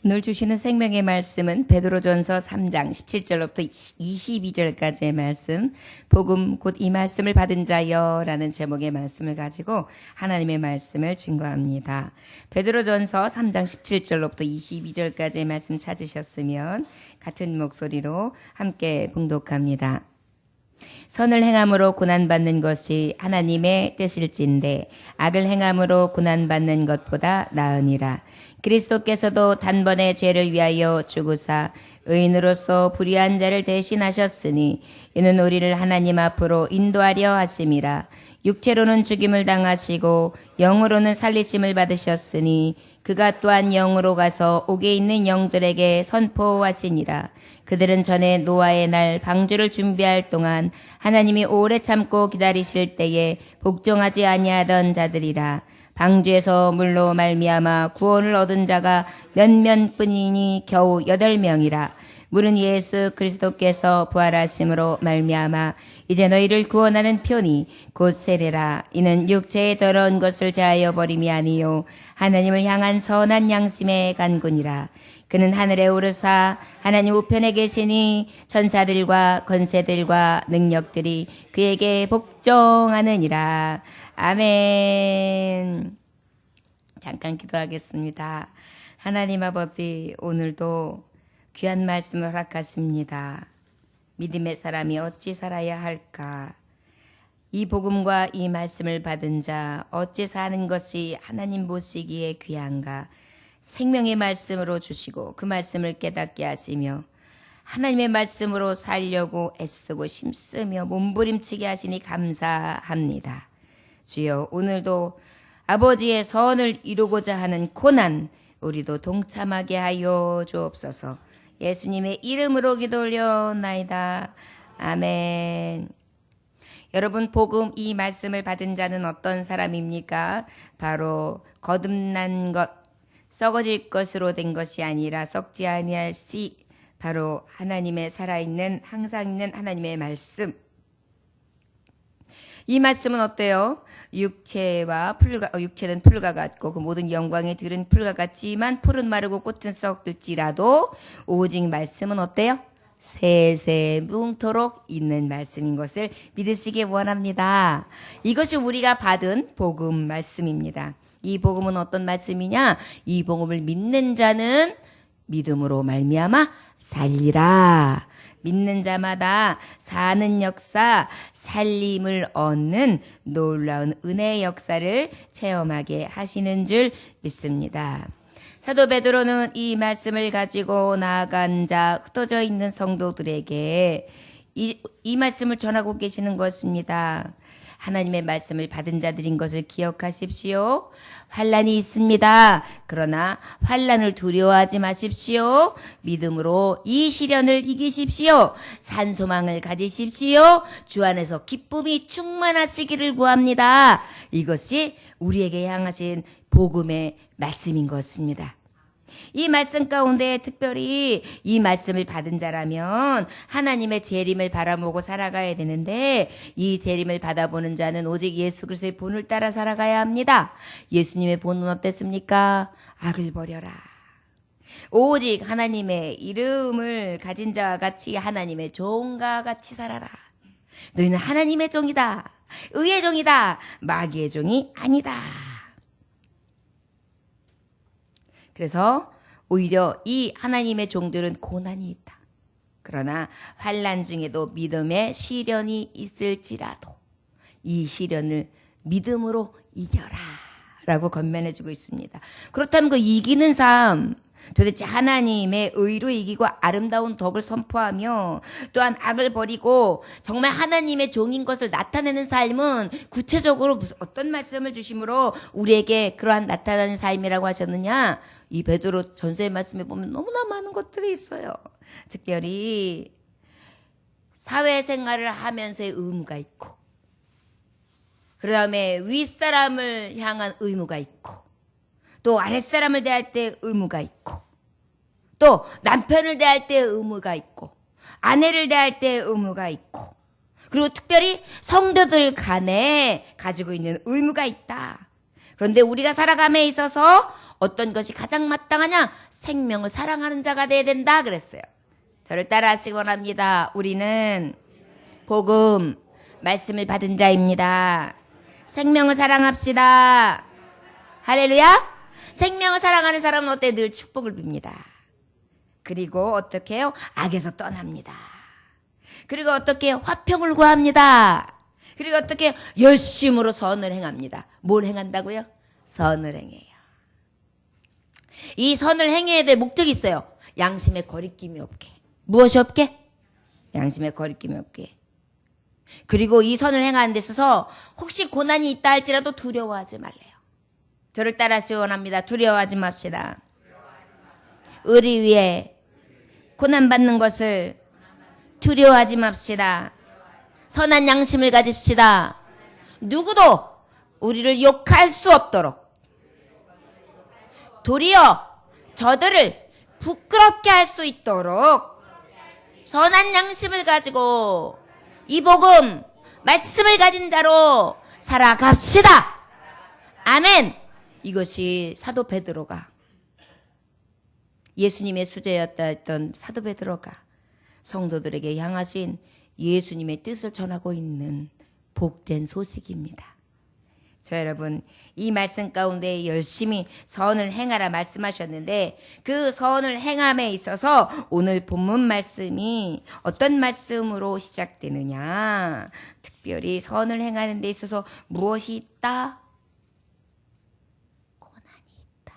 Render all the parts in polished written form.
오늘 주시는 생명의 말씀은 베드로전서 3장 17절로부터 22절까지의 말씀, 복음 곧 이 말씀을 받은 자여 라는 제목의 말씀을 가지고 하나님의 말씀을 증거합니다. 베드로전서 3장 17절로부터 22절까지의 말씀 찾으셨으면 같은 목소리로 함께 봉독합니다. 선을 행함으로 고난받는 것이 하나님의 뜻일진데 악을 행함으로 고난받는 것보다 나으니라. 그리스도께서도 단번에 죄를 위하여 죽으사 의인으로서 불의한 자를 대신하셨으니 이는 우리를 하나님 앞으로 인도하려 하심이라. 육체로는 죽임을 당하시고 영으로는 살리심을 받으셨으니 그가 또한 영으로 가서 옥에 있는 영들에게 선포하시니라. 그들은 전에 노아의 날 방주를 준비할 동안 하나님이 오래 참고 기다리실 때에 복종하지 아니하던 자들이라. 방주에서 물로 말미암아 구원을 얻은 자가 몇몇뿐이니 겨우 8명이라. 물은 예수 그리스도께서 부활하심으로 말미암아 이제 너희를 구원하는 편이 곧 세례라. 이는 육체의 더러운 것을 제하여 버림이 아니요 하나님을 향한 선한 양심의 간군이라. 그는 하늘에 오르사 하나님 우편에 계시니 천사들과 권세들과 능력들이 그에게 복종하느니라. 아멘. 잠깐 기도하겠습니다. 하나님 아버지, 오늘도 귀한 말씀을 허락하십니다. 믿음의 사람이 어찌 살아야 할까? 이 복음과 이 말씀을 받은 자 어찌 사는 것이 하나님 보시기에 귀한가? 생명의 말씀으로 주시고 그 말씀을 깨닫게 하시며 하나님의 말씀으로 살려고 애쓰고 힘쓰며 몸부림치게 하시니 감사합니다. 주여, 오늘도 아버지의 선을 이루고자 하는 고난 우리도 동참하게 하여 주옵소서. 예수님의 이름으로 기도 올려나이다. 아멘. 여러분, 복음 이 말씀을 받은 자는 어떤 사람입니까? 바로 거듭난 것, 썩어질 것으로 된 것이 아니라 썩지 아니할 씨, 바로 하나님의 살아있는 항상 있는 하나님의 말씀. 이 말씀은 어때요? 육체는 풀과 같고 그 모든 영광의 들은 풀과 같지만 풀은 마르고 꽃은 썩을지라도 오직 말씀은 어때요? 세세 무궁토록 있는 말씀인 것을 믿으시기 원합니다. 이것이 우리가 받은 복음 말씀입니다. 이 복음은 어떤 말씀이냐? 이 복음을 믿는 자는 믿음으로 말미암아 살리라. 믿는 자마다 사는 역사, 살림을 얻는 놀라운 은혜의 역사를 체험하게 하시는 줄 믿습니다. 사도 베드로는 이 말씀을 가지고 나아간 자, 흩어져 있는 성도들에게 이 말씀을 전하고 계시는 것입니다. 하나님의 말씀을 받은 자들인 것을 기억하십시오. 환난이 있습니다. 그러나 환난을 두려워하지 마십시오. 믿음으로 이 시련을 이기십시오. 산소망을 가지십시오. 주 안에서 기쁨이 충만하시기를 구합니다. 이것이 우리에게 향하신 복음의 말씀인 것입니다. 이 말씀 가운데 특별히 이 말씀을 받은 자라면 하나님의 재림을 바라보고 살아가야 되는데 이 재림을 받아보는 자는 오직 예수 그리스도의 본을 따라 살아가야 합니다. 예수님의 본은 어땠습니까? 악을 버려라. 오직 하나님의 이름을 가진 자와 같이 하나님의 종과 같이 살아라. 너희는 하나님의 종이다. 의의 종이다. 마귀의 종이 아니다. 그래서 오히려 이 하나님의 종들은 고난이 있다. 그러나 환난 중에도 믿음의 시련이 있을지라도 이 시련을 믿음으로 이겨라 라고 권면해주고 있습니다. 그렇다면 그 이기는 삶, 도대체 하나님의 의로 이기고 아름다운 덕을 선포하며 또한 악을 버리고 정말 하나님의 종인 것을 나타내는 삶은 구체적으로 어떤 말씀을 주심으로 우리에게 그러한 나타나는 삶이라고 하셨느냐? 이 베드로 전서의 말씀에 보면 너무나 많은 것들이 있어요. 특별히 사회생활을 하면서의 의무가 있고, 그 다음에 윗사람을 향한 의무가 있고, 또 아랫사람을 대할 때 의무가 있고, 또 남편을 대할 때 의무가 있고, 아내를 대할 때 의무가 있고, 그리고 특별히 성도들 간에 가지고 있는 의무가 있다. 그런데 우리가 살아감에 있어서 어떤 것이 가장 마땅하냐? 생명을 사랑하는 자가 돼야 된다 그랬어요. 저를 따라 하시기 원합니다. 우리는 복음, 말씀을 받은 자입니다. 생명을 사랑합시다. 할렐루야. 생명을 사랑하는 사람은 어때? 늘 축복을 빕니다. 그리고 어떻게 해요? 악에서 떠납니다. 그리고 어떻게 해요? 화평을 구합니다. 그리고 어떻게 해요? 열심으로 선을 행합니다. 뭘 행한다고요? 선을 행해요. 이 선을 행해야 될 목적이 있어요. 양심에 거리낌이 없게. 무엇이 없게? 양심에 거리낌이 없게. 그리고 이 선을 행하는 데 있어서 혹시 고난이 있다 할지라도 두려워하지 말래요. 저를 따라하시기 원합니다. 두려워하지 맙시다. 의리 위에 고난받는 것을 두려워하지 맙시다. 선한 양심을 가집시다. 누구도 우리를 욕할 수 없도록 도리어 저들을 부끄럽게 할 수 있도록 선한 양심을 가지고 이 복음, 말씀을 가진 자로 살아갑시다. 아멘. 이것이 사도 베드로가 예수님의 수제였다 했던 사도 베드로가 성도들에게 향하신 예수님의 뜻을 전하고 있는 복된 소식입니다. 저 여러분, 이 말씀 가운데 열심히 선을 행하라 말씀하셨는데 그 선을 행함에 있어서 오늘 본문 말씀이 어떤 말씀으로 시작되느냐? 특별히 선을 행하는 데 있어서 무엇이 있다? 고난이 있다.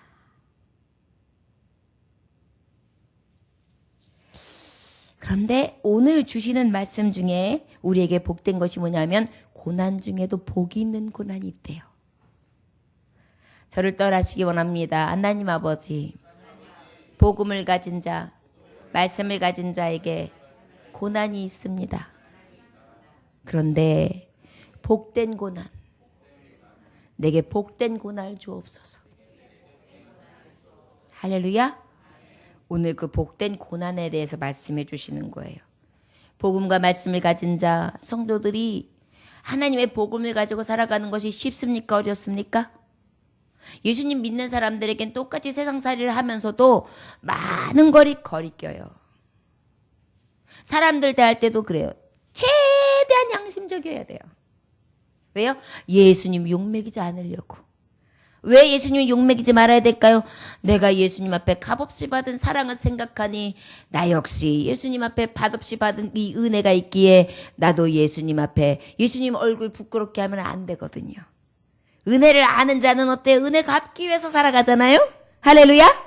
그런데 오늘 주시는 말씀 중에 우리에게 복된 것이 뭐냐면 고난 중에도 복이 있는 고난이 있대요. 저를 떠나시기 원합니다. 하나님 아버지, 복음을 가진 자, 말씀을 가진 자에게 고난이 있습니다. 그런데 복된 고난, 내게 복된 고난을 주옵소서. 할렐루야. 오늘 그 복된 고난에 대해서 말씀해 주시는 거예요. 복음과 말씀을 가진 자, 성도들이 하나님의 복음을 가지고 살아가는 것이 쉽습니까? 어렵습니까? 예수님 믿는 사람들에겐 똑같이 세상살이를 하면서도 많은 거리 껴요. 사람들 대할 때도 그래요. 최대한 양심적이어야 돼요. 왜요? 예수님 욕먹이지 않으려고. 왜 예수님 욕먹이지 말아야 될까요? 내가 예수님 앞에 값없이 받은 사랑을 생각하니 나 역시 예수님 앞에 값없이 받은 이 은혜가 있기에 나도 예수님 앞에 예수님 얼굴 부끄럽게 하면 안 되거든요. 은혜를 아는 자는 어때요? 은혜 갚기 위해서 살아가잖아요? 할렐루야?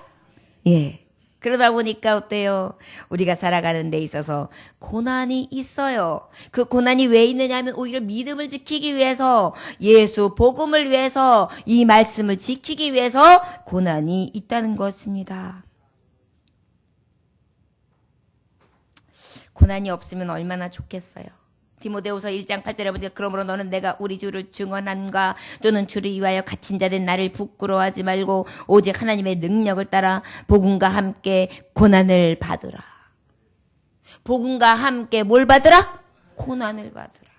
예. 그러다 보니까 어때요? 우리가 살아가는 데 있어서 고난이 있어요. 그 고난이 왜 있느냐 하면 오히려 믿음을 지키기 위해서, 예수 복음을 위해서, 이 말씀을 지키기 위해서 고난이 있다는 것입니다. 고난이 없으면 얼마나 좋겠어요. 디모데후서 1장 8절에 보니까 그러므로 너는 내가 우리 주를 증언함과 또는 주를 위하여 갇힌 자된 나를 부끄러워하지 말고 오직 하나님의 능력을 따라 복음과 함께 고난을 받으라. 복음과 함께 뭘 받으라? 고난을 받으라.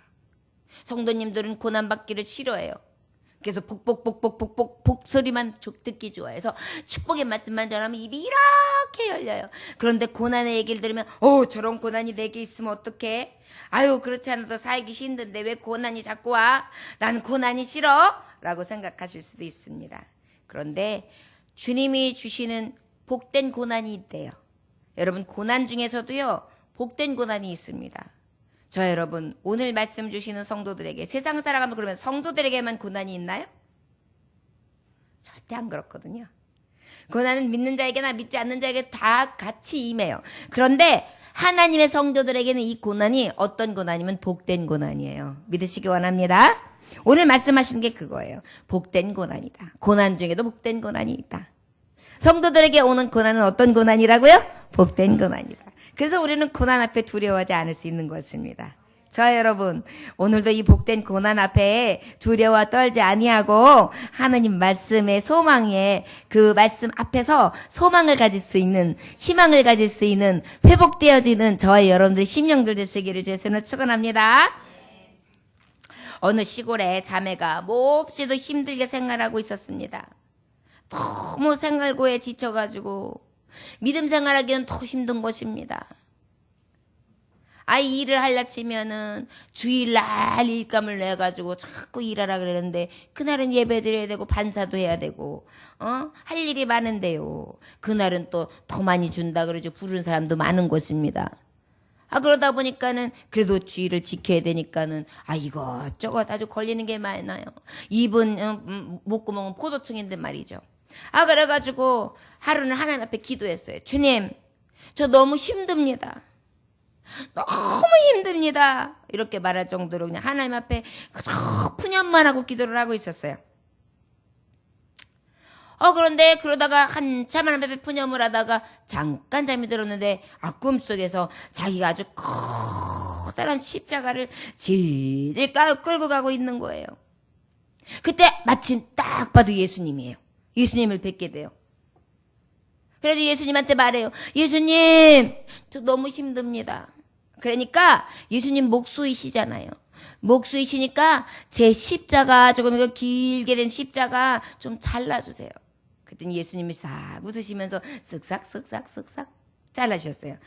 성도님들은 고난 받기를 싫어해요. 그래서 복복 소리만 듣기 좋아해서 축복의 말씀만 전하면 입이 이렇게 열려요. 그런데 고난의 얘기를 들으면 저런 고난이 내게 있으면 어떡해? 아유 그렇지 않아도 살기 힘든데 왜 고난이 자꾸 와? 나는 고난이 싫어? 라고 생각하실 수도 있습니다. 그런데 주님이 주시는 복된 고난이 있대요. 여러분 고난 중에서도요 복된 고난이 있습니다. 저 여러분 오늘 말씀 주시는 성도들에게 세상 살아가면 그러면 성도들에게만 고난이 있나요? 절대 안 그렇거든요. 고난은 믿는 자에게나 믿지 않는 자에게 다 같이 임해요. 그런데 하나님의 성도들에게는 이 고난이 어떤 고난이면 복된 고난이에요. 믿으시기 원합니다. 오늘 말씀하시는 게 그거예요. 복된 고난이다. 고난 중에도 복된 고난이 있다. 성도들에게 오는 고난은 어떤 고난이라고요? 복된 고난이다. 그래서 우리는 고난 앞에 두려워하지 않을 수 있는 것입니다. 저 여러분 오늘도 이 복된 고난 앞에 두려워 떨지 아니하고 하나님 말씀의 소망에 그 말씀 앞에서 소망을 가질 수 있는 희망을 가질 수 있는 회복되어지는 저와 여러분들의 심령들 되시기를 주에서는 축원합니다. 어느 시골에 자매가 몹시도 힘들게 생활하고 있었습니다. 너무 생활고에 지쳐가지고 믿음 생활하기는 더 힘든 것입니다. 아이 일을 하려 치면은 주일날 일감을 내가지고 자꾸 일하라 그러는데 그날은 예배 드려야 되고 반사도 해야 되고 할 일이 많은데요. 그날은 또 더 많이 준다 그러죠. 부르는 사람도 많은 것입니다. 그러다 보니까는 그래도 주의를 지켜야 되니까는 이것저것 아주 걸리는 게 많아요. 입은 목구멍은 포도청인데 말이죠. 그래가지고 하루는 하나님 앞에 기도했어요. 주님, 저 너무 힘듭니다. 너무 힘듭니다. 이렇게 말할 정도로 그냥 하나님 앞에 그저 푸념만 하고 기도를 하고 있었어요. 그런데 그러다가 한참 하나님 앞에 푸념을 하다가 잠깐 잠이 들었는데 꿈속에서 자기가 아주 커다란 십자가를 질질 끌고 가고 있는 거예요. 그때 마침 딱 봐도 예수님이에요. 예수님을 뵙게 돼요. 그래서 예수님한테 말해요. 예수님, 저 너무 힘듭니다. 그러니까 예수님 목수이시잖아요. 목수이시니까 제 십자가, 조금 이거 길게 된 십자가 좀 잘라주세요. 그랬더니 예수님이 싹 웃으시면서 쓱싹 잘라주셨어요.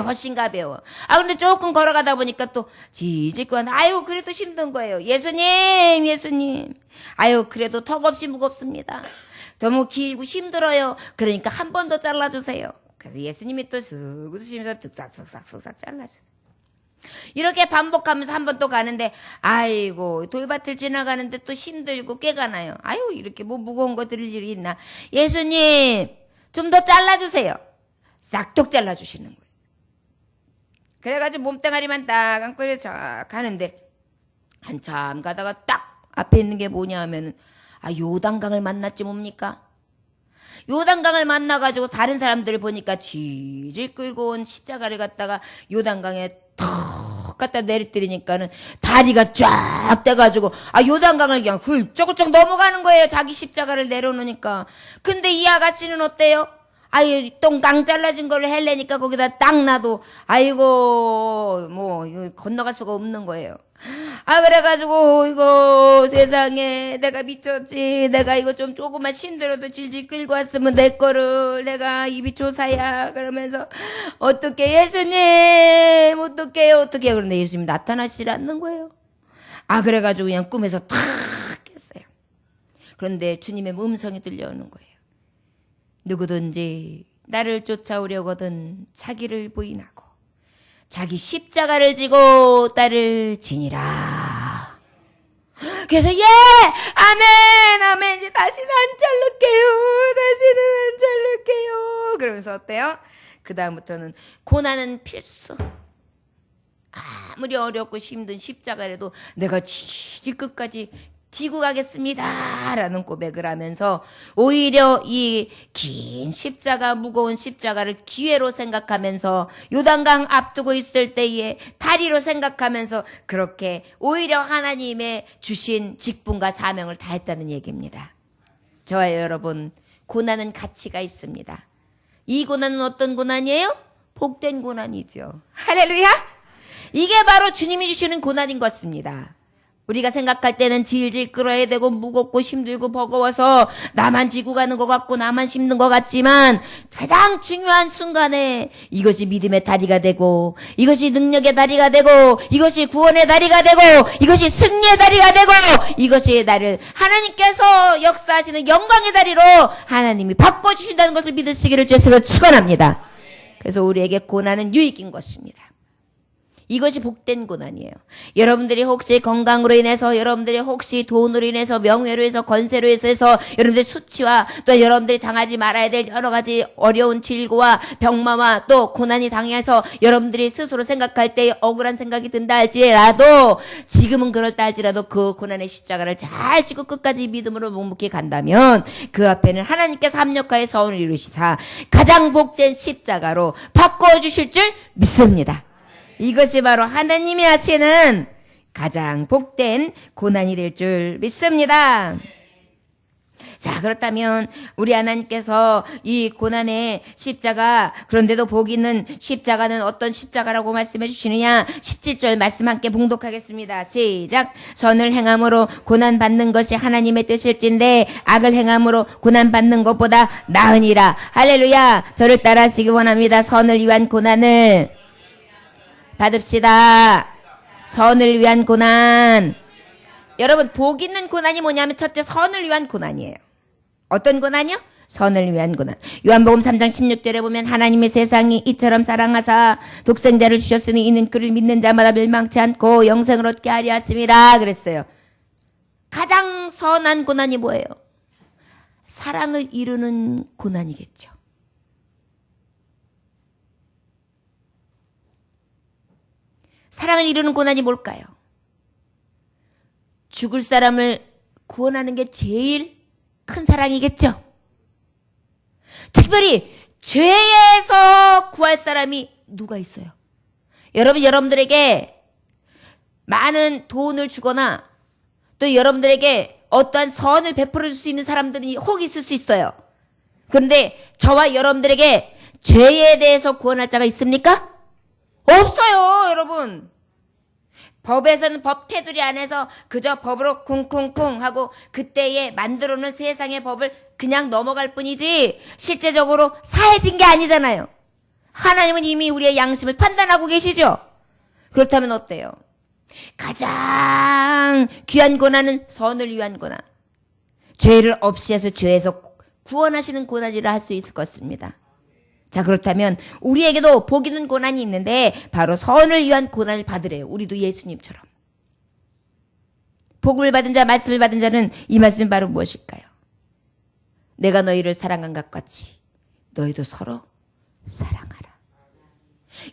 훨씬 가벼워. 근데 조금 걸어가다 보니까 또 지질고 하네. 그래도 힘든 거예요. 예수님. 그래도 턱없이 무겁습니다. 너무 길고 힘들어요. 그러니까 한 번 더 잘라주세요. 그래서 예수님이 또 쓱 웃으시면서 쓱싹 잘라주세요. 이렇게 반복하면서 한 번 또 가는데 돌밭을 지나가는데 또 힘들고 꾀가 나요. 이렇게 뭐 무거운 거 들을 일이 있나. 예수님, 좀 더 잘라주세요. 싹둑 잘라주시는 거예요. 그래가지고 몸뚱아리만 딱 안고 쫙 가는데 한참 가다가 딱 앞에 있는 게 뭐냐 하면은 요단강을 만났지 뭡니까? 요단강을 만나가지고 다른 사람들을 보니까 질질 끌고 온 십자가를 갖다가 요단강에 턱 갖다 내리뜨리니까는 다리가 쫙 떼가지고 요단강을 그냥 훌쩍훌쩍 넘어가는 거예요. 자기 십자가를 내려놓으니까. 근데 이 아가씨는 어때요? 똥강 잘라진 걸 헬래니까 거기다 딱 놔도 이거 건너갈 수가 없는 거예요. 그래가지고 이거 세상에 내가 미쳤지. 내가 이거 좀 조금만 힘들어도 질질 끌고 왔으면 내 거를 내가 입이 조사야. 그러면서 어떡해 예수님, 어떡해요. 그런데 예수님 나타나시지 않는 거예요. 그래가지고 그냥 꿈에서 탁 깼어요. 그런데 주님의 음성이 들려오는 거예요. 누구든지 나를 쫓아오려거든 자기를 부인하고 자기 십자가를 지고 나를 지니라. 그래서 아멘 이제 다시는 안 자를게요. 그러면서 어때요? 그 다음부터는 고난은 필수. 아무리 어렵고 힘든 십자가라도 내가 지질 끝까지 지고 가겠습니다 라는 고백을 하면서 오히려 이 긴 십자가, 무거운 십자가를 기회로 생각하면서 요단강 앞두고 있을 때에 다리로 생각하면서 그렇게 오히려 하나님의 주신 직분과 사명을 다했다는 얘기입니다. 저와 여러분, 고난은 가치가 있습니다. 이 고난은 어떤 고난이에요? 복된 고난이죠. 할렐루야! 이게 바로 주님이 주시는 고난인 것입니다. 우리가 생각할 때는 질질 끌어야 되고 무겁고 힘들고 버거워서 나만 지고 가는 것 같고 나만 힘든 것 같지만 가장 중요한 순간에 이것이 믿음의 다리가 되고 이것이 능력의 다리가 되고 이것이 구원의 다리가 되고 이것이 승리의 다리가 되고 이것이 나를 하나님께서 역사하시는 영광의 다리로 하나님이 바꿔주신다는 것을 믿으시기를 주님으로 축원합니다. 그래서 우리에게 고난은 유익인 것입니다. 이것이 복된 고난이에요. 여러분들이 혹시 건강으로 인해서, 여러분들이 혹시 돈으로 인해서, 명예로 해서, 권세로 해서 여러분들의 수치와 또 여러분들이 당하지 말아야 될 여러 가지 어려운 질고와 병마와 또 고난이 당해서 여러분들이 스스로 생각할 때 억울한 생각이 든다 할지라도 지금은 그럴다 할지라도 그 고난의 십자가를 잘 지고 끝까지 믿음으로 묵묵히 간다면 그 앞에는 하나님께서 합력하여 서원을 이루시사 가장 복된 십자가로 바꿔주실 줄 믿습니다. 이것이 바로 하나님이 하시는 가장 복된 고난이 될 줄 믿습니다. 자, 그렇다면 우리 하나님께서 이 고난의 십자가, 그런데도 복 있는 십자가는 어떤 십자가라고 말씀해 주시느냐? 17절 말씀 함께 봉독하겠습니다. 시작. 선을 행함으로 고난받는 것이 하나님의 뜻일진데 악을 행함으로 고난받는 것보다 나으니라. 할렐루야. 저를 따라하시기 원합니다. 선을 위한 고난을 받읍시다. 선을 위한 고난. 여러분, 복 있는 고난이 뭐냐면 첫째, 선을 위한 고난이에요. 어떤 고난이요? 선을 위한 고난. 요한복음 3장 16절에 보면 하나님의 세상이 이처럼 사랑하사 독생자를 주셨으니 이는 그를 믿는 자마다 멸망치 않고 영생을 얻게 하려 하심이라 그랬어요. 가장 선한 고난이 뭐예요? 사랑을 이루는 고난이겠죠. 사랑을 이루는 고난이 뭘까요? 죽을 사람을 구원하는 게 제일 큰 사랑이겠죠. 특별히 죄에서 구할 사람이 누가 있어요? 여러분들에게 많은 돈을 주거나 또 여러분들에게 어떠한 선을 베풀어 줄 수 있는 사람들이 혹 있을 수 있어요. 그런데 저와 여러분들에게 죄에 대해서 구원할 자가 있습니까? 없어요, 여러분. 법에서는 법 테두리 안에서 그저 법으로 쿵쿵쿵 하고 그때에 만들어놓은 세상의 법을 그냥 넘어갈 뿐이지 실제적으로 사해진 게 아니잖아요. 하나님은 이미 우리의 양심을 판단하고 계시죠. 그렇다면 어때요? 가장 귀한 고난은 선을 위한 고난. 죄를 없이 해서 죄에서 구원하시는 고난이라 할 수 있을 것입니다. 자, 그렇다면 우리에게도 복 있는 고난이 있는데 바로 선을 위한 고난을 받으래요. 우리도 예수님처럼. 복을 받은 자, 말씀을 받은 자는 이 말씀은 바로 무엇일까요? 내가 너희를 사랑한 것 같이 너희도 서로 사랑하라.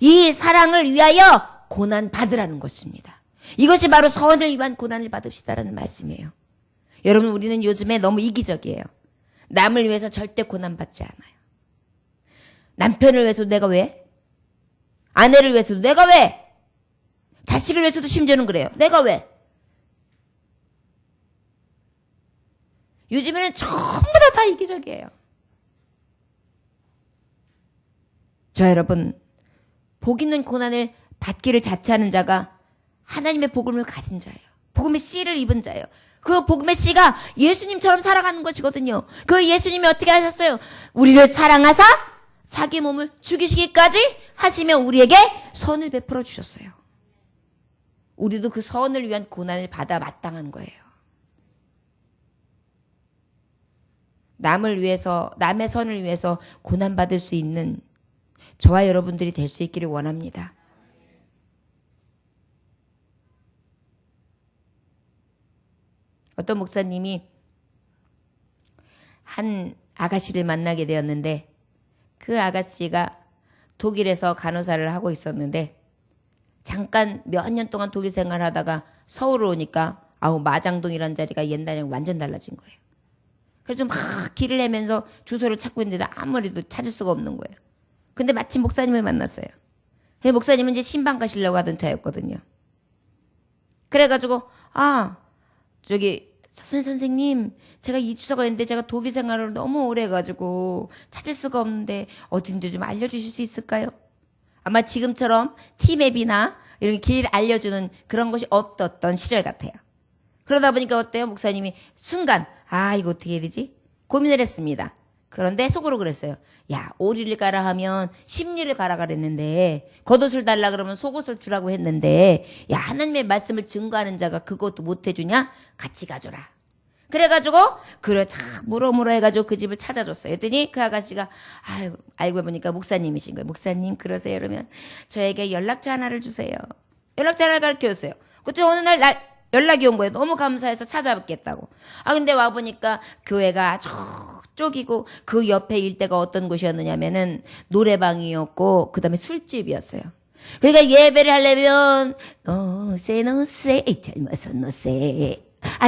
이 사랑을 위하여 고난 받으라는 것입니다. 이것이 바로 선을 위한 고난을 받읍시다라는 말씀이에요. 여러분, 우리는 요즘에 너무 이기적이에요. 남을 위해서 절대 고난 받지 않아요. 남편을 위해서도 내가 왜? 아내를 위해서도 내가 왜? 자식을 위해서도 심지어는 그래요. 내가 왜? 요즘에는 전부 다 이기적이에요. 저 여러분, 복 있는 고난을 받기를 자처하는 자가 하나님의 복음을 가진 자예요. 복음의 씨를 입은 자예요. 그 복음의 씨가 예수님처럼 살아가는 것이거든요. 그 예수님이 어떻게 하셨어요? 우리를 사랑하사 자기 몸을 죽이시기까지 하시며 우리에게 선을 베풀어 주셨어요. 우리도 그 선을 위한 고난을 받아 마땅한 거예요. 남을 위해서, 남의 선을 위해서 고난받을 수 있는 저와 여러분들이 될 수 있기를 원합니다. 어떤 목사님이 한 아가씨를 만나게 되었는데 그 아가씨가 독일에서 간호사를 하고 있었는데 잠깐 몇 년 동안 독일 생활하다가 서울을 오니까 마장동이라는 자리가 옛날에는 완전 달라진 거예요. 그래서 막 길을 헤면서 주소를 찾고 있는데 아무래도 찾을 수가 없는 거예요. 근데 마침 목사님을 만났어요. 목사님은 이제 신방 가시려고 하던 차였거든요. 그래가지고 선생님, 제가 이 주소가 있는데 제가 독일 생활을 너무 오래 해가지고 찾을 수가 없는데 어딘지 좀 알려주실 수 있을까요? 아마 지금처럼 티맵이나 이런 길 알려주는 그런 것이 없었던 시절 같아요. 그러다 보니까 어때요? 목사님이 순간 이거 어떻게 해야 되지? 고민을 했습니다. 그런데 속으로 그랬어요. 야, 오리를 가라 하면 십리를 가라 그랬는데 겉옷을 달라 그러면 속옷을 주라고 했는데 야, 하나님의 말씀을 증거하는 자가 그것도 못 해주냐? 같이 가줘라. 그래가지고 그래 다 물어 해가지고 그 집을 찾아줬어요. 그랬더니 그 아가씨가 알고 보니까 목사님이신 거예요. 목사님 그러세요? 그러면 저에게 연락처 하나를 주세요. 연락처 하나를 가르쳐줬어요. 그때 어느 날 연락이 온 거예요. 너무 감사해서 찾아뵙겠다고. 근데 와보니까 교회가 저쪽이고 그 옆에 일대가 어떤 곳이었느냐면은 노래방이었고 그 다음에 술집이었어요. 그러니까 예배를 하려면 노세 젊어서 노세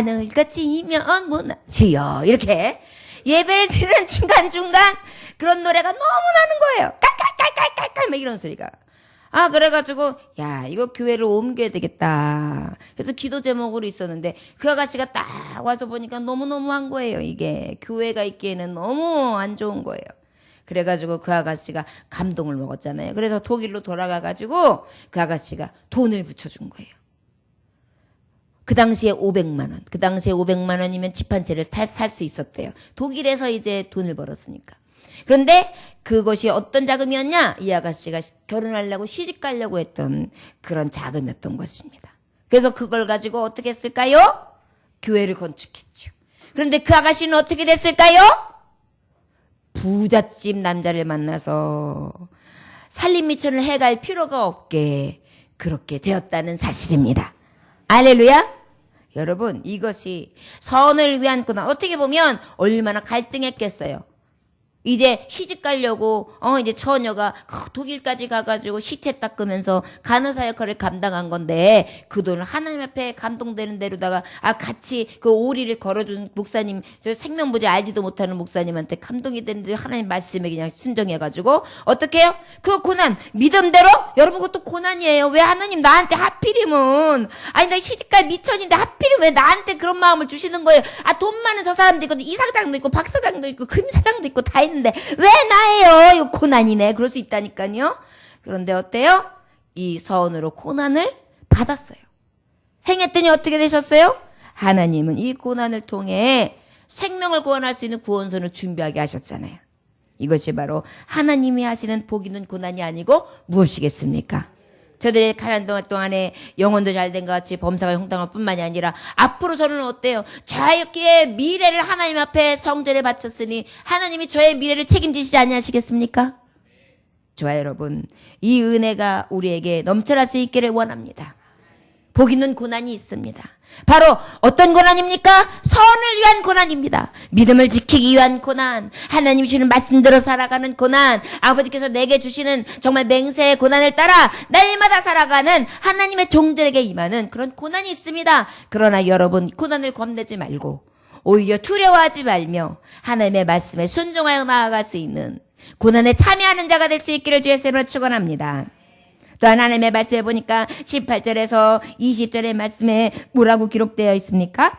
널 거치면 무너지요 이렇게 예배를 드리는 중간중간 그런 노래가 너무 나는 거예요. 깔깔깔깔깔깔 막 이런 소리가. 그래가지고 야 이거 교회를 옮겨야 되겠다. 그래서 기도 제목으로 있었는데 그 아가씨가 딱 와서 보니까 너무너무한 거예요. 이게 교회가 있기에는 너무 안 좋은 거예요. 그래가지고 그 아가씨가 감동을 먹었잖아요. 그래서 독일로 돌아가가지고 그 아가씨가 돈을 붙여준 거예요. 그 당시에 500만 원. 그 당시에 500만 원이면 집 한 채를 살 수 있었대요. 독일에서 이제 돈을 벌었으니까. 그런데 그것이 어떤 자금이었냐? 이 아가씨가 결혼하려고 시집 가려고 했던 그런 자금이었던 것입니다. 그래서 그걸 가지고 어떻게 했을까요? 교회를 건축했죠. 그런데 그 아가씨는 어떻게 됐을까요? 부잣집 남자를 만나서 살림미천을 해갈 필요가 없게 그렇게 되었다는 사실입니다. 알렐루야! 여러분, 이것이 선을 위한 고난. 어떻게 보면 얼마나 갈등했겠어요. 이제 시집 가려고 이제 처녀가 독일까지 가가지고 시체 닦으면서 간호사 역할을 감당한 건데 그 돈을 하나님 앞에 감동되는 대로다가 같이 그 오리를 걸어준 목사님, 저 생명부지 알지도 못하는 목사님한테 감동이 되는데 하나님 말씀에 그냥 순종해가지고 어떻게 해요? 그 고난 믿음대로 여러분 그것도 고난이에요. 왜 하나님 나한테 하필이면 나 시집갈 미천인데 하필이면 왜 나한테 그런 마음을 주시는 거예요? 돈 많은 저 사람도 있고 이 사장도 있고 박 사장도 있고 금 사장도 있고 다 있는데 왜 나예요? 이거 고난이네. 그럴 수 있다니까요. 그런데 어때요? 이 서원으로 고난을 받았어요. 행했더니 어떻게 되셨어요? 하나님은 이 고난을 통해 생명을 구원할 수 있는 구원선을 준비하게 하셨잖아요. 이것이 바로 하나님이 하시는 복 있는 고난이 아니고 무엇이겠습니까? 저들의 가난 동안에 영혼도 잘된 것 같이 범사가 형통할 뿐만이 아니라 앞으로 저는 어때요? 저의 미래를 하나님 앞에 성전에 바쳤으니 하나님이 저의 미래를 책임지시지 아니하시겠습니까? 좋아요, 여러분. 이 은혜가 우리에게 넘쳐날 수 있기를 원합니다. 복 있는 고난이 있습니다. 바로 어떤 고난입니까? 선을 위한 고난입니다. 믿음을 지키기 위한 고난, 하나님이 주시는 말씀대로 살아가는 고난, 아버지께서 내게 주시는 정말 맹세의 고난을 따라 날마다 살아가는 하나님의 종들에게 임하는 그런 고난이 있습니다. 그러나 여러분 고난을 겁내지 말고 오히려 두려워하지 말며 하나님의 말씀에 순종하여 나아갈 수 있는 고난에 참여하는 자가 될 수 있기를 주의 이름으로 축원합니다. 또 하나님의 말씀에 보니까 18절에서 20절의 말씀에 뭐라고 기록되어 있습니까?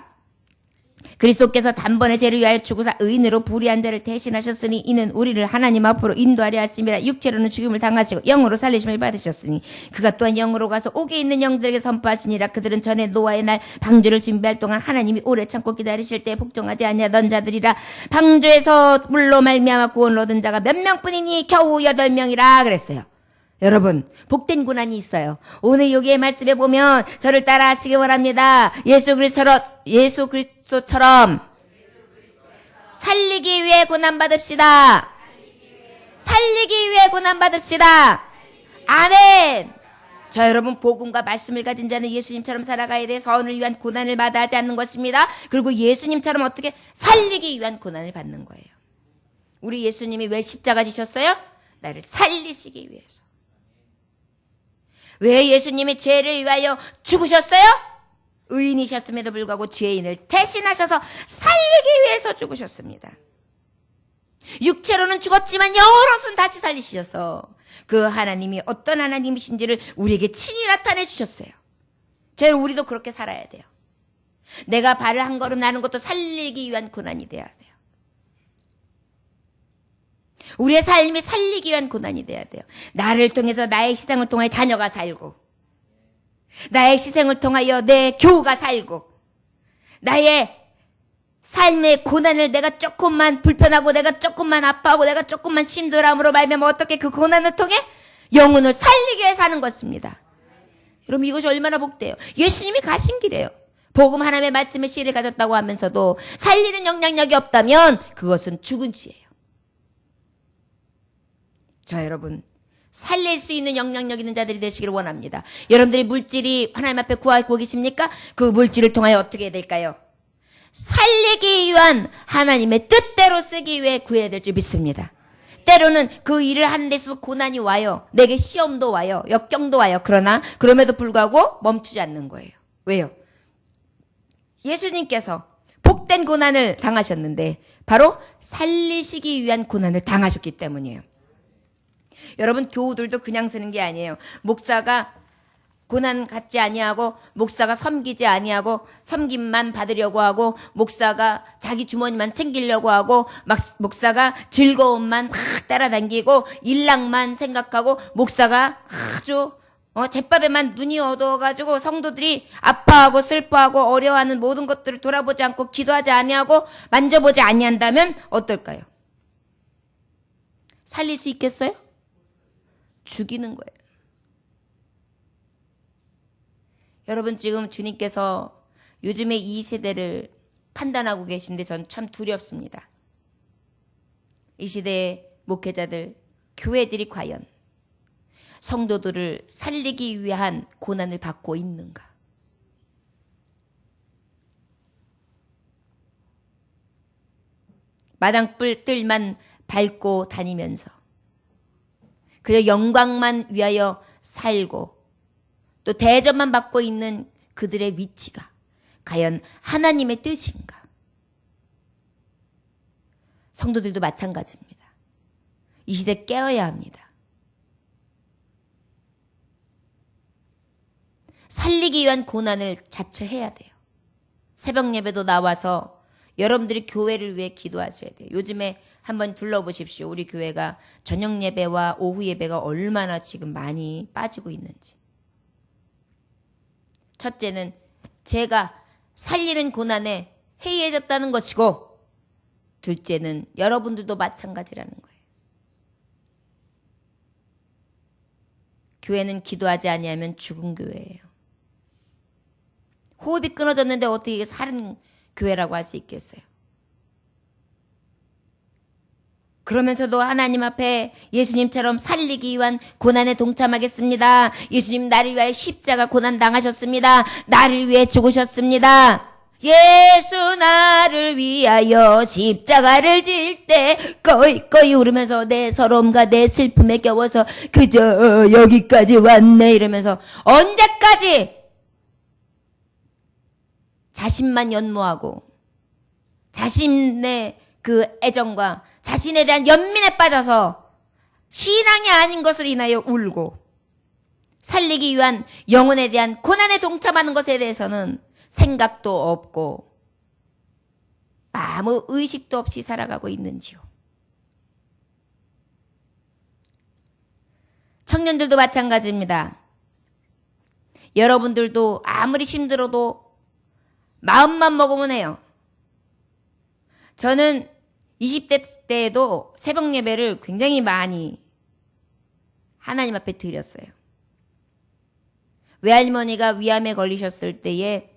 그리스도께서 단번에 죄를 위하여 죽으사 의인으로 불의한 자를 대신하셨으니 이는 우리를 하나님 앞으로 인도하려 하심이라. 육체로는 죽임을 당하시고 영으로 살리심을 받으셨으니 그가 또한 영으로 가서 옥에 있는 영들에게 선포하시니라. 그들은 전에 노아의 날 방주를 준비할 동안 하나님이 오래 참고 기다리실 때 복종하지 아니하던 자들이라. 방주에서 물로 말미암아 구원을 얻은 자가 몇 명뿐이니 겨우 8명이라 그랬어요. 여러분 복된 고난이 있어요. 오늘 여기에 말씀에 보면 저를 따라 하시기 원합니다. 예수 그리스도처럼 살리기 위해 고난 받읍시다. 살리기 위해 고난 받읍시다. 아멘. 자, 여러분 복음과 말씀을 가진 자는 예수님처럼 살아가야 돼. 선을 위한 고난을 받아 하지 않는 것입니다. 그리고 예수님처럼 어떻게 살리기 위한 고난을 받는 거예요. 우리 예수님이 왜 십자가 지셨어요? 나를 살리시기 위해서. 왜 예수님이 죄를 위하여 죽으셨어요? 의인이셨음에도 불구하고 죄인을 대신하셔서 살리기 위해서 죽으셨습니다. 육체로는 죽었지만 영으로서는 다시 살리시셔서 그 하나님이 어떤 하나님이신지를 우리에게 친히 나타내 주셨어요. 저희는 우리도 그렇게 살아야 돼요. 내가 발을 한 걸음 나는 것도 살리기 위한 고난이 돼야 돼요. 우리의 삶이 살리기 위한 고난이 돼야 돼요. 나를 통해서 나의 희생을 통하여 자녀가 살고, 나의 희생을 통하여 내 교우가 살고, 나의 삶의 고난을 내가 조금만 불편하고 내가 조금만 아파하고 내가 조금만 힘들함으로 말미암아 어떻게 그 고난을 통해 영혼을 살리기 위해 사는 것입니다. 여러분 이것이 얼마나 복돼요. 예수님이 가신 길이에요. 복음 하나님의 말씀의 씨를 가졌다고 하면서도 살리는 영향력이 없다면 그것은 죽은 씨예요. 자, 여러분 살릴 수 있는 영향력 있는 자들이 되시기를 원합니다. 여러분들이 물질이 하나님 앞에 구하고 계십니까? 그 물질을 통하여 어떻게 해야 될까요? 살리기 위한 하나님의 뜻대로 쓰기 위해 구해야 될 줄 믿습니다. 때로는 그 일을 하는 데서 고난이 와요. 내게 시험도 와요. 역경도 와요. 그러나 그럼에도 불구하고 멈추지 않는 거예요. 왜요? 예수님께서 복된 고난을 당하셨는데 바로 살리시기 위한 고난을 당하셨기 때문이에요. 여러분, 교우들도 그냥 쓰는 게 아니에요. 목사가 고난 갖지 아니하고, 목사가 섬기지 아니하고, 섬김만 받으려고 하고, 목사가 자기 주머니만 챙기려고 하고, 목사가 즐거움만 막 따라다니고, 일락만 생각하고, 목사가 아주 잿밥에만 눈이 어두워가지고 성도들이 아파하고 슬퍼하고 어려워하는 모든 것들을 돌아보지 않고 기도하지 아니하고 만져보지 아니한다면 어떨까요? 살릴 수 있겠어요? 죽이는 거예요. 여러분, 지금 주님께서 요즘에 이 세대를 판단하고 계신데 전 참 두렵습니다. 이 시대의 목회자들, 교회들이 과연 성도들을 살리기 위한 고난을 받고 있는가? 마당뜰만 밟고 다니면서 그저 영광만 위하여 살고 또 대접만 받고 있는 그들의 위치가 과연 하나님의 뜻인가? 성도들도 마찬가지입니다. 이 시대 깨어야 합니다. 살리기 위한 고난을 자처해야 돼요. 새벽 예배도 나와서 여러분들이 교회를 위해 기도하셔야 돼요. 요즘에 한번 둘러보십시오. 우리 교회가 저녁 예배와 오후 예배가 얼마나 지금 많이 빠지고 있는지. 첫째는 제가 살리는 고난에 해이해졌다는 것이고, 둘째는 여러분들도 마찬가지라는 거예요. 교회는 기도하지 아니하면 죽은 교회예요. 호흡이 끊어졌는데 어떻게 이게 사는 교회라고 할 수 있겠어요? 그러면서도 하나님 앞에 예수님처럼 살리기 위한 고난에 동참하겠습니다. 예수님 나를 위하여 십자가 고난 당하셨습니다. 나를 위해 죽으셨습니다. 예수 나를 위하여 십자가를 질 때 꺼이꺼이 울으면서 내 서러움과 내 슬픔에 겨워서 그저 여기까지 왔네 이러면서 언제까지 자신만 연모하고 자신의 그 애정과 자신에 대한 연민에 빠져서 신앙이 아닌 것을 인하여 울고 살리기 위한 영혼에 대한 고난에 동참하는 것에 대해서는 생각도 없고 아무 의식도 없이 살아가고 있는지요. 청년들도 마찬가지입니다. 여러분들도 아무리 힘들어도 마음만 먹으면 해요. 저는 20대 때에도 새벽 예배를 굉장히 많이 하나님 앞에 드렸어요. 외할머니가 위암에 걸리셨을 때에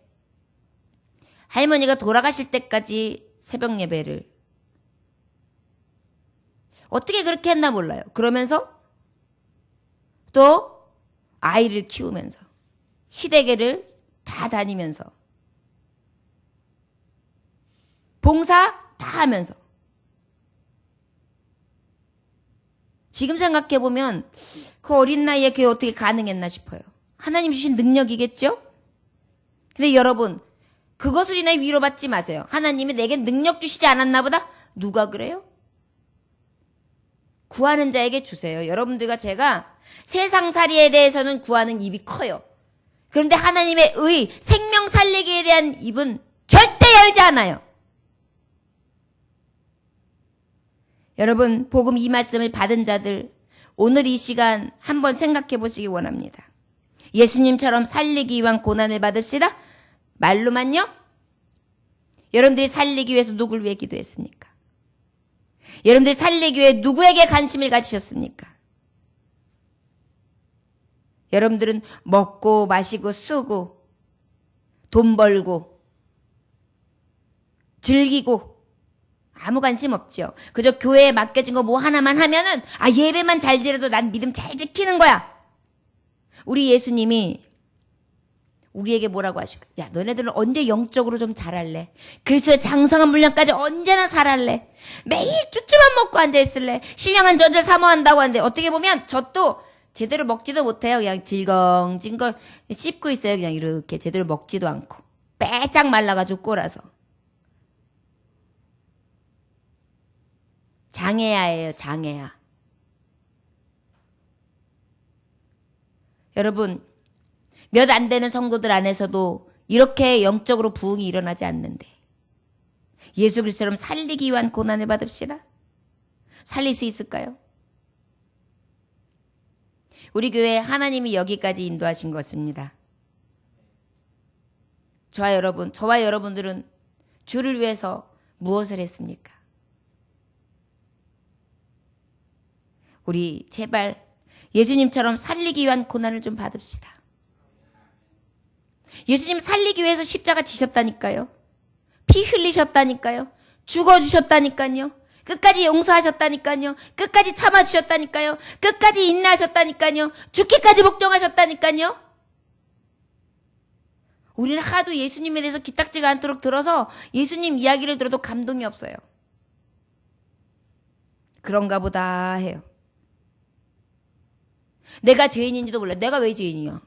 할머니가 돌아가실 때까지 새벽 예배를 어떻게 그렇게 했나 몰라요. 그러면서 또 아이를 키우면서 시댁을 다 다니면서 봉사 다 하면서 지금 생각해보면 그 어린 나이에 그게 어떻게 가능했나 싶어요. 하나님 주신 능력이겠죠? 근데 여러분 그것을 인해 위로받지 마세요. 하나님이 내게 능력 주시지 않았나 보다? 누가 그래요? 구하는 자에게 주세요. 여러분들과 제가 세상살이에 대해서는 구하는 입이 커요. 그런데 하나님의 의, 생명 살리기에 대한 입은 절대 열지 않아요. 여러분, 복음 이 말씀을 받은 자들, 오늘 이 시간 한번 생각해 보시기 원합니다. 예수님처럼 살리기 위한 고난을 받읍시다. 말로만요? 여러분들이 살리기 위해서 누굴 위해 기도했습니까? 여러분들이 살리기 위해 누구에게 관심을 가지셨습니까? 여러분들은 먹고 마시고 쓰고 돈 벌고 즐기고 아무 관심 없죠. 그저 교회에 맡겨진 거 뭐 하나만 하면은 예배만 잘 드려도 난 믿음 잘 지키는 거야. 우리 예수님이 우리에게 뭐라고 하실까? 야, 너네들은 언제 영적으로 좀 잘할래? 그리스도의 장성한 분량까지 언제나 잘할래? 매일 쭈쭈만 먹고 앉아있을래? 신령한 젖을 사모한다고 하는데 어떻게 보면 젖도 제대로 먹지도 못해요. 그냥 질겅질겅 씹고 있어요. 그냥 이렇게 제대로 먹지도 않고 빼짝 말라가지고 꼬라서. 장애야예요. 장애야. 여러분, 몇 안 되는 성도들 안에서도 이렇게 영적으로 부흥이 일어나지 않는데 예수 그리스도처럼 살리기 위한 고난을 받읍시다. 살릴 수 있을까요? 우리 교회 하나님이 여기까지 인도하신 것입니다. 저와 여러분들은 주를 위해서 무엇을 했습니까? 우리 제발 예수님처럼 살리기 위한 고난을 좀 받읍시다. 예수님 살리기 위해서 십자가 지셨다니까요. 피 흘리셨다니까요. 죽어주셨다니까요. 끝까지 용서하셨다니까요. 끝까지 참아주셨다니까요. 끝까지 인내하셨다니까요. 죽기까지 복종하셨다니까요. 우리는 하도 예수님에 대해서 기딱지가 않도록 들어서 예수님 이야기를 들어도 감동이 없어요. 그런가 보다 해요. 내가 죄인인지도 몰라. 내가 왜 죄인이야?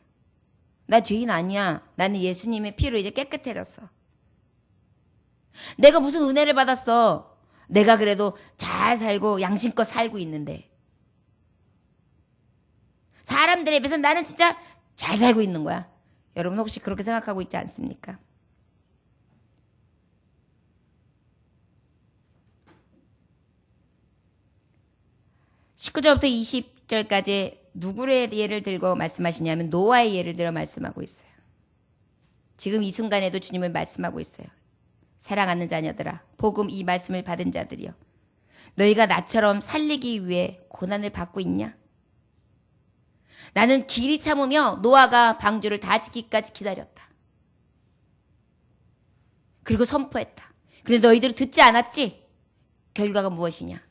나 죄인 아니야. 나는 예수님의 피로 이제 깨끗해졌어. 내가 무슨 은혜를 받았어. 내가 그래도 잘 살고 양심껏 살고 있는데. 사람들에 비해서 나는 진짜 잘 살고 있는 거야. 여러분 혹시 그렇게 생각하고 있지 않습니까? (19절부터 20절까지) 누구의 예를 들고 말씀하시냐면 노아의 예를 들어 말씀하고 있어요. 지금 이 순간에도 주님을 말씀하고 있어요. 사랑하는 자녀들아, 복음 이 말씀을 받은 자들이여, 너희가 나처럼 살리기 위해 고난을 받고 있냐? 나는 길이 참으며 노아가 방주를 다 짓기까지 기다렸다. 그리고 선포했다. 그런데 너희들은 듣지 않았지? 결과가 무엇이냐?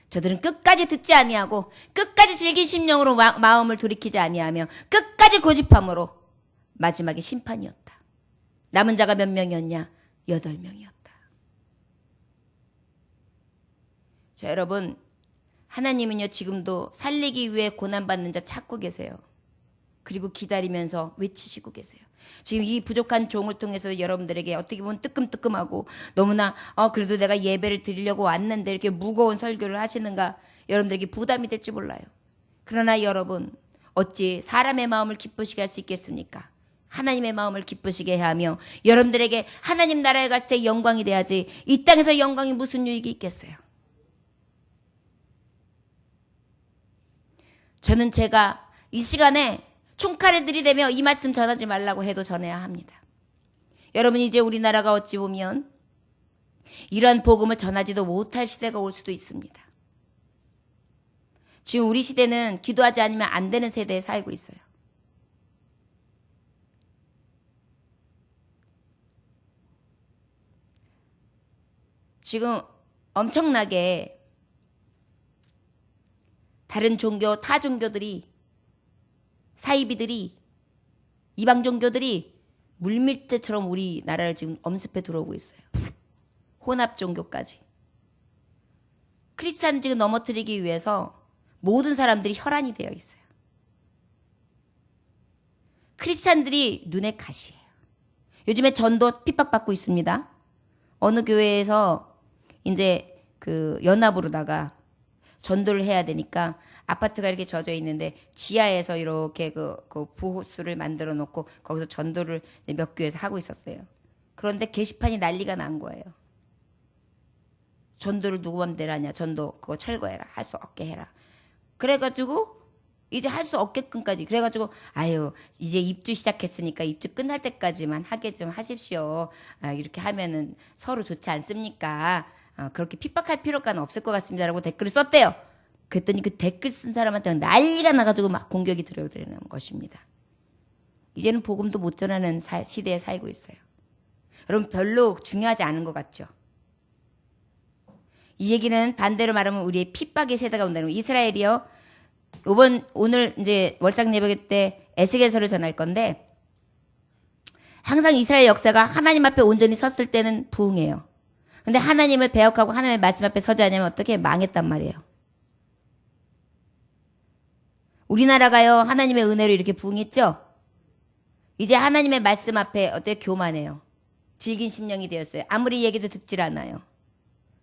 저들은 끝까지 듣지 아니하고 끝까지 질긴 심령으로 마음을 돌이키지 아니하며 끝까지 고집함으로 마지막에 심판이었다. 남은 자가 몇 명이었냐? 8명이었다. 자, 여러분, 하나님은요 지금도 살리기 위해 고난받는 자 찾고 계세요. 그리고 기다리면서 외치시고 계세요. 지금 이 부족한 종을 통해서 여러분들에게 어떻게 보면 뜨끔뜨끔하고 너무나 그래도 내가 예배를 드리려고 왔는데 이렇게 무거운 설교를 하시는가 여러분들에게 부담이 될지 몰라요. 그러나 여러분, 어찌 사람의 마음을 기쁘시게 할 수 있겠습니까? 하나님의 마음을 기쁘시게 하며 여러분들에게 하나님 나라에 갔을 때 영광이 돼야지 이 땅에서 영광이 무슨 유익이 있겠어요? 저는 제가 이 시간에 총칼을 들이대며 이 말씀 전하지 말라고 해도 전해야 합니다. 여러분, 이제 우리나라가 어찌 보면 이러한 복음을 전하지도 못할 시대가 올 수도 있습니다. 지금 우리 시대는 기도하지 않으면 안 되는 세대에 살고 있어요. 지금 엄청나게 다른 종교, 타 종교들이, 사이비들이, 이방 종교들이 물밀대처럼 우리나라를 지금 엄습해 들어오고 있어요. 혼합 종교까지. 크리스찬 지금 넘어뜨리기 위해서 모든 사람들이 혈안이 되어 있어요. 크리스찬들이 눈에 가시예요. 요즘에 전도 핍박받고 있습니다. 어느 교회에서 이제 그 연합으로다가 전도를 해야 되니까 아파트가 이렇게 젖어 있는데 지하에서 이렇게 그 부호수를 만들어 놓고 거기서 전도를 몇 교회에서 하고 있었어요. 그런데 게시판이 난리가 난 거예요. 전도를 누구 맘대로 하냐. 전도 그거 철거해라. 할 수 없게 해라. 그래가지고 이제 할 수 없게끔까지. 그래가지고 아유 이제 입주 시작했으니까 입주 끝날 때까지만 하게 좀 하십시오. 이렇게 하면은 서로 좋지 않습니까? 그렇게 핍박할 필요가 없을 것 같습니다라고 댓글을 썼대요. 그랬더니 그 댓글 쓴 사람한테 난리가 나가지고 막 공격이 들어오는 것입니다. 이제는 복음도 못 전하는 시대에 살고 있어요. 여러분, 별로 중요하지 않은 것 같죠? 이 얘기는 반대로 말하면 우리의 핍박의 세대가 온다는 거예요. 이스라엘이요. 오늘 이제 월상 예배 때 에스겔서를 전할 건데 항상 이스라엘 역사가 하나님 앞에 온전히 섰을 때는 부흥해요. 근데 하나님을 배역하고 하나님의 말씀 앞에 서지 않으면 어떻게 망했단 말이에요. 우리나라가요 하나님의 은혜로 이렇게 부흥했죠. 이제 하나님의 말씀 앞에 어떻게 교만해요. 질긴 심령이 되었어요. 아무리 얘기도 듣질 않아요.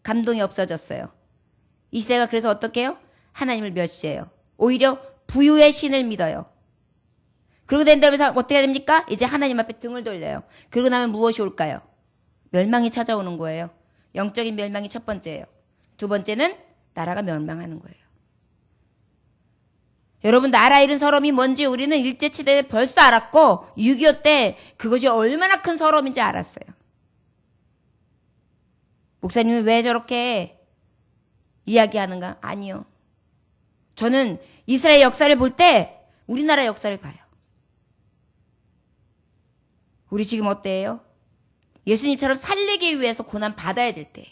감동이 없어졌어요. 이 시대가 그래서 어떻게 해요? 하나님을 멸시해요. 오히려 부유의 신을 믿어요. 그러고 된 다음에 어떻게 해야 됩니까? 이제 하나님 앞에 등을 돌려요. 그러고 나면 무엇이 올까요? 멸망이 찾아오는 거예요. 영적인 멸망이 첫 번째예요. 두 번째는 나라가 멸망하는 거예요. 여러분, 나라 잃은 서러움이 뭔지 우리는 일제치대 때 벌써 알았고 6.25 때 그것이 얼마나 큰 서러움인지 알았어요. 목사님이 왜 저렇게 이야기하는가? 아니요. 저는 이스라엘 역사를 볼 때 우리나라 역사를 봐요. 우리 지금 어때요? 예수님처럼 살리기 위해서 고난 받아야 될 때예요.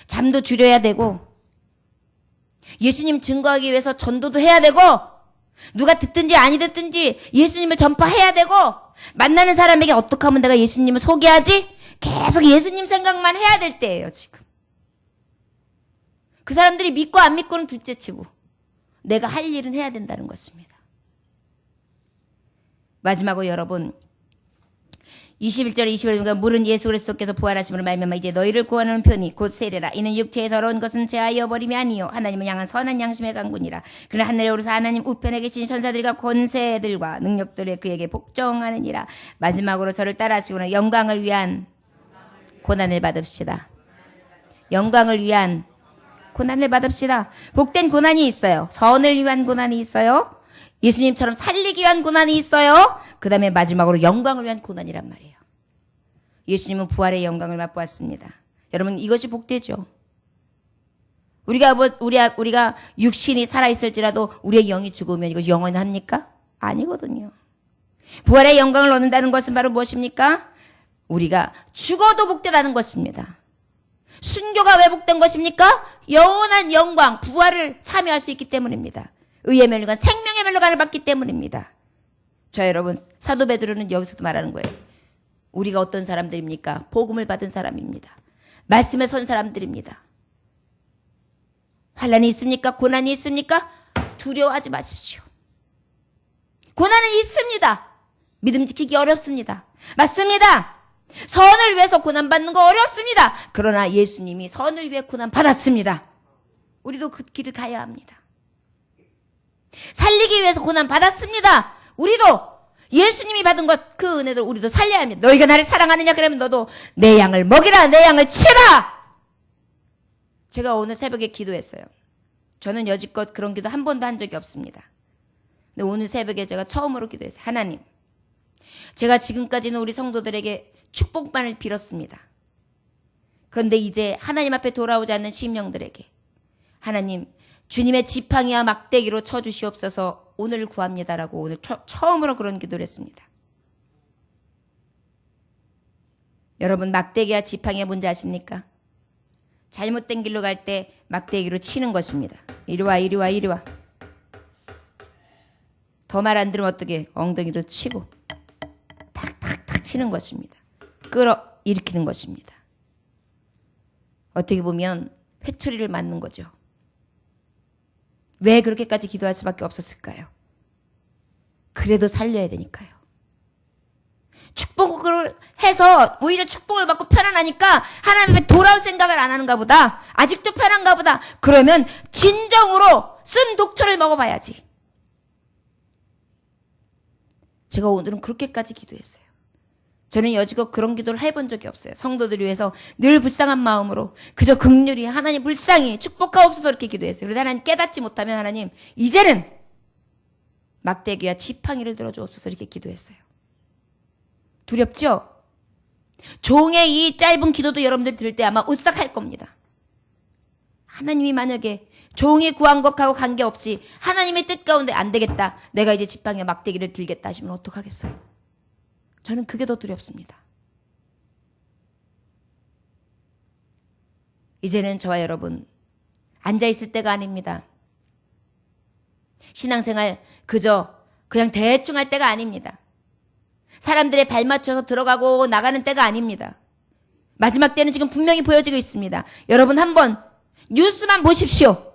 잠도 줄여야 되고 예수님 증거하기 위해서 전도도 해야 되고 누가 듣든지 아니 듣든지 예수님을 전파해야 되고 만나는 사람에게 어떻게 하면 내가 예수님을 소개하지? 계속 예수님 생각만 해야 될 때예요, 지금. 그 사람들이 믿고 안 믿고는 둘째치고 내가 할 일은 해야 된다는 것입니다. 마지막으로 여러분 21절 21절과 물은 예수 그리스도께서 부활하심으로 말미암아 이제 너희를 구하는 편이 곧 세례라. 이는 육체의 더러운 것은 제하여 버림이 아니요 하나님을 향한 선한 양심의 강군이라. 그러나 하늘에 오르사 하나님 우편에 계신 천사들과 권세들과 능력들에 그에게 복종하느니라. 마지막으로 저를 따라하시고는 영광을 위한 고난을 받읍시다. 영광을 위한 고난을 받읍시다. 복된 고난이 있어요. 선을 위한 고난이 있어요. 예수님처럼 살리기 위한 고난이 있어요. 그 다음에 마지막으로 영광을 위한 고난이란 말이에요. 예수님은 부활의 영광을 맛보았습니다. 여러분, 이것이 복되죠. 우리가 육신이 살아있을지라도 우리의 영이 죽으면 이거 영원합니까? 아니거든요. 부활의 영광을 얻는다는 것은 바로 무엇입니까? 우리가 죽어도 복되다는 것입니다. 순교가 왜 복된 것입니까? 영원한 영광, 부활을 참여할 수 있기 때문입니다. 의의 멸류관, 생명의 멸류관을 받기 때문입니다. 자, 여러분, 사도 베드로는 여기서도 말하는 거예요. 우리가 어떤 사람들입니까? 복음을 받은 사람입니다. 말씀에 선 사람들입니다. 환난이 있습니까? 고난이 있습니까? 두려워하지 마십시오. 고난은 있습니다. 믿음 지키기 어렵습니다. 맞습니다. 선을 위해서 고난받는 거 어렵습니다. 그러나 예수님이 선을 위해 고난받았습니다. 우리도 그 길을 가야 합니다. 살리기 위해서 고난받았습니다. 우리도 예수님이 받은 것, 그 은혜를 우리도 살려야 합니다. 너희가 나를 사랑하느냐? 그러면 너도 내 양을 먹이라, 내 양을 치라! 제가 오늘 새벽에 기도했어요. 저는 여지껏 그런 기도 한 번도 한 적이 없습니다. 근데 오늘 새벽에 제가 처음으로 기도했어요. 하나님, 제가 지금까지는 우리 성도들에게 축복만을 빌었습니다. 그런데 이제 하나님 앞에 돌아오지 않는 심령들에게 하나님, 주님의 지팡이와 막대기로 쳐주시옵소서 오늘 구합니다라고 오늘 처음으로 그런 기도를 했습니다. 여러분, 막대기와 지팡이가 뭔지 아십니까? 잘못된 길로 갈 때 막대기로 치는 것입니다. 이리 와, 이리 와, 이리 와. 더 말 안 들으면 어떻게? 엉덩이도 치고 탁탁탁 치는 것입니다. 끌어일으키는 것입니다. 어떻게 보면 회초리를 맞는 거죠. 왜 그렇게까지 기도할 수밖에 없었을까요? 그래도 살려야 되니까요. 축복을 해서 오히려 축복을 받고 편안하니까 하나님 앞에 돌아올 생각을 안 하는가 보다. 아직도 편한가 보다. 그러면 진정으로 쓴 독초를 먹어봐야지. 제가 오늘은 그렇게까지 기도했어요. 저는 여지껏 그런 기도를 해본 적이 없어요. 성도들을 위해서 늘 불쌍한 마음으로 그저 긍휼히 하나님 불쌍히 축복하옵소서 이렇게 기도했어요. 그런데 하나님 깨닫지 못하면 하나님 이제는 막대기와 지팡이를 들어주옵소서 이렇게 기도했어요. 두렵죠? 종의 이 짧은 기도도 여러분들 들을 때 아마 오싹할 겁니다. 하나님이 만약에 종이 구한 것하고 관계없이 하나님의 뜻 가운데 안 되겠다. 내가 이제 지팡이와 막대기를 들겠다 하시면 어떡하겠어요? 저는 그게 더 두렵습니다. 이제는 저와 여러분 앉아있을 때가 아닙니다. 신앙생활 그냥 대충 할 때가 아닙니다. 사람들의 발 맞춰서 들어가고 나가는 때가 아닙니다. 마지막 때는 지금 분명히 보여지고 있습니다. 여러분 한번 뉴스만 보십시오.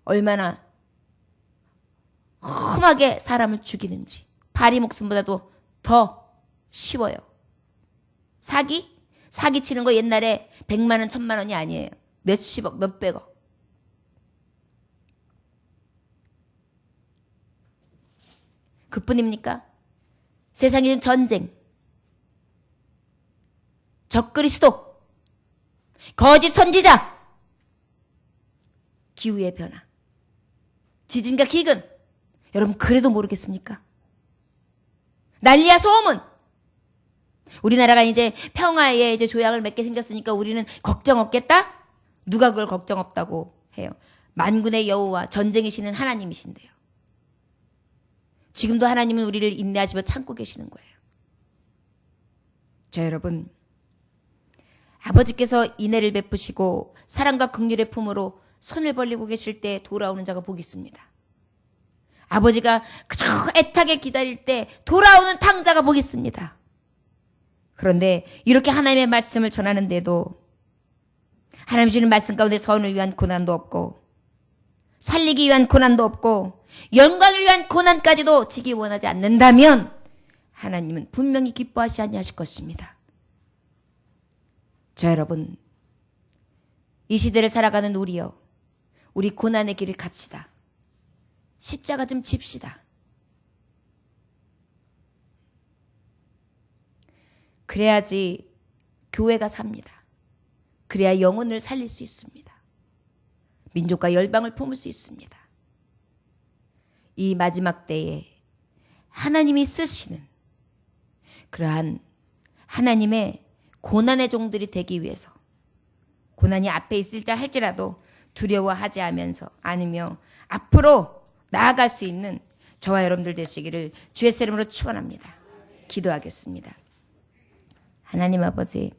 얼마나 험하게 사람을 죽이는지. 파리 목숨보다도 더 쉬워요. 사기 치는 거 옛날에 100만 원, 1000만 원이 아니에요. 몇십억, 몇백억. 그뿐입니까? 세상에 지금 전쟁, 적그리스도, 거짓 선지자, 기후의 변화, 지진과 기근, 여러분 그래도 모르겠습니까? 난리야 소문. 우리나라가 이제 평화에 이제 조약을 맺게 생겼으니까 우리는 걱정 없겠다? 누가 그걸 걱정 없다고 해요? 만군의 여호와 전쟁의 신은 하나님이신데요. 지금도 하나님은 우리를 인내하시며 참고 계시는 거예요. 저 여러분, 아버지께서 인애를 베푸시고 사랑과 긍휼의 품으로 손을 벌리고 계실 때 돌아오는 자가 복이 있습니다. 아버지가 그저 애타게 기다릴 때 돌아오는 탕자가 복이 있습니다. 그런데 이렇게 하나님의 말씀을 전하는데도 하나님 주시는 말씀 가운데 선을 위한 고난도 없고 살리기 위한 고난도 없고 영광을 위한 고난까지도 지기 원하지 않는다면 하나님은 분명히 기뻐하시 아니하실 것입니다. 저 여러분, 이 시대를 살아가는 우리여, 우리 고난의 길을 갑시다. 십자가 좀 집시다. 그래야지 교회가 삽니다. 그래야 영혼을 살릴 수 있습니다. 민족과 열방을 품을 수 있습니다. 이 마지막 때에 하나님이 쓰시는 그러한 하나님의 고난의 종들이 되기 위해서 고난이 앞에 있을자 할지라도 두려워하지 않으며 앞으로 나아갈 수 있는 저와 여러분들 되시기를 주의 이름으로 축원합니다. 기도하겠습니다. 하나님 아버지,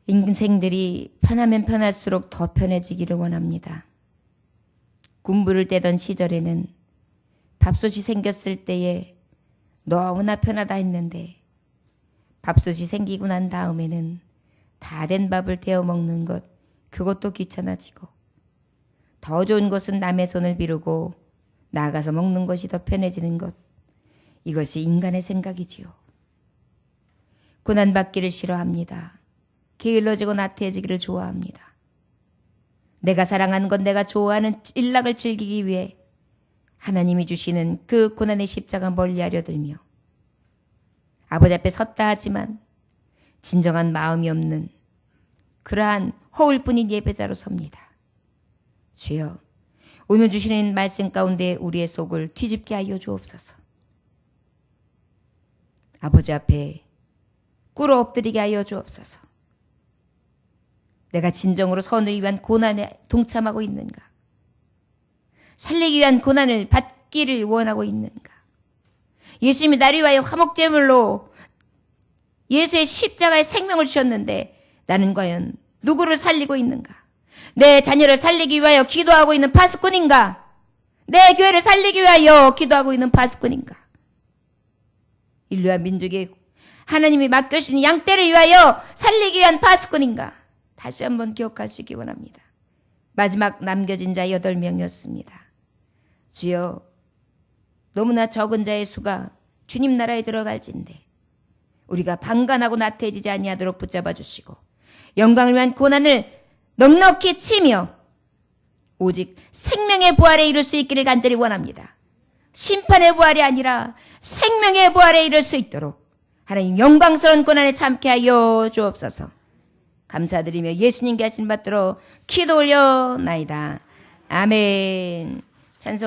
인생들이 편하면 편할수록 더 편해지기를 원합니다. 군부를 떼던 시절에는 밥솥이 생겼을 때에 너무나 편하다 했는데 밥솥이 생기고 난 다음에는 다 된 밥을 데워 먹는 것, 그것도 귀찮아지고 더 좋은 것은 남의 손을 비르고 나아가서 먹는 것이 더 편해지는 것, 이것이 인간의 생각이지요. 고난받기를 싫어합니다. 게을러지고 나태해지기를 좋아합니다. 내가 사랑하는 것, 내가 좋아하는 일락을 즐기기 위해 하나님이 주시는 그 고난의 십자가 멀리하려 들며 아버지 앞에 섰다 하지만 진정한 마음이 없는 그러한 허울뿐인 예배자로 섭니다. 주여, 오늘 주시는 말씀 가운데 우리의 속을 뒤집게 하여 주옵소서. 아버지 앞에 꿇어 엎드리게 하여 주옵소서. 내가 진정으로 선을 위한 고난에 동참하고 있는가? 살리기 위한 고난을 받기를 원하고 있는가? 예수님이 나를 위하여 화목제물로 예수의 십자가의 생명을 주셨는데 나는 과연 누구를 살리고 있는가? 내 자녀를 살리기 위하여 기도하고 있는 파수꾼인가? 내 교회를 살리기 위하여 기도하고 있는 파수꾼인가? 인류와 민족의 하나님이 맡겨주신 양떼를 위하여 살리기 위한 파수꾼인가? 다시 한번 기억하시기 원합니다. 마지막 남겨진 자 8명이었습니다. 주여, 너무나 적은 자의 수가 주님 나라에 들어갈진대 우리가 방관하고 나태해지지 아니하도록 붙잡아 주시고 영광을 위한 고난을 넉넉히 치며 오직 생명의 부활에 이를 수 있기를 간절히 원합니다. 심판의 부활이 아니라 생명의 부활에 이를 수 있도록 하나님 영광스러운 고난에 참게 하여 주옵소서. 감사드리며 예수님께 하신 받들어 기도 올려나이다. 아멘.